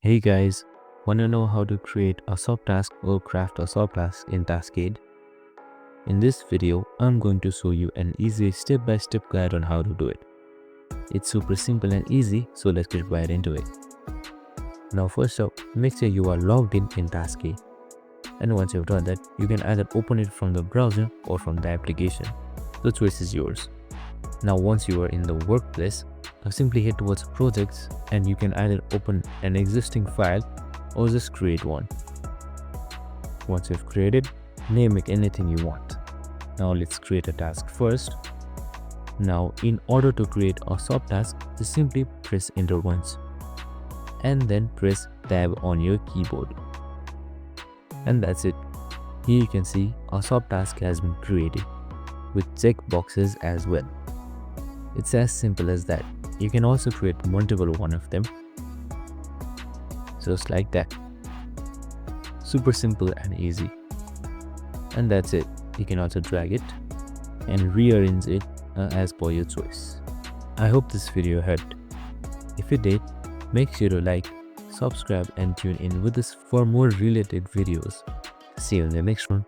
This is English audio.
Hey guys, wanna know how to create a subtask or craft a subtask in Taskade? In this video, I'm going to show you an easy step-by-step guide on how to do it. It's super simple and easy, so let's get right into it. Now first up, make sure you are logged in Taskade. And once you've done that, you can either open it from the browser or from the application. The choice is yours. Now once you are in the workplace, now simply head towards projects and you can either open an existing file or just create one. Once you've created, name it anything you want. Now let's create a task first. Now in order to create a subtask, just simply press enter once and then press tab on your keyboard. And that's it. Here you can see a subtask has been created with check boxes as well. It's as simple as that. You can also create multiple one of them, just like that. Super simple and easy. And that's it. You can also drag it and rearrange it as per your choice. I hope this video helped. If it did, make sure to like, subscribe and tune in with us for more related videos. See you in the next one.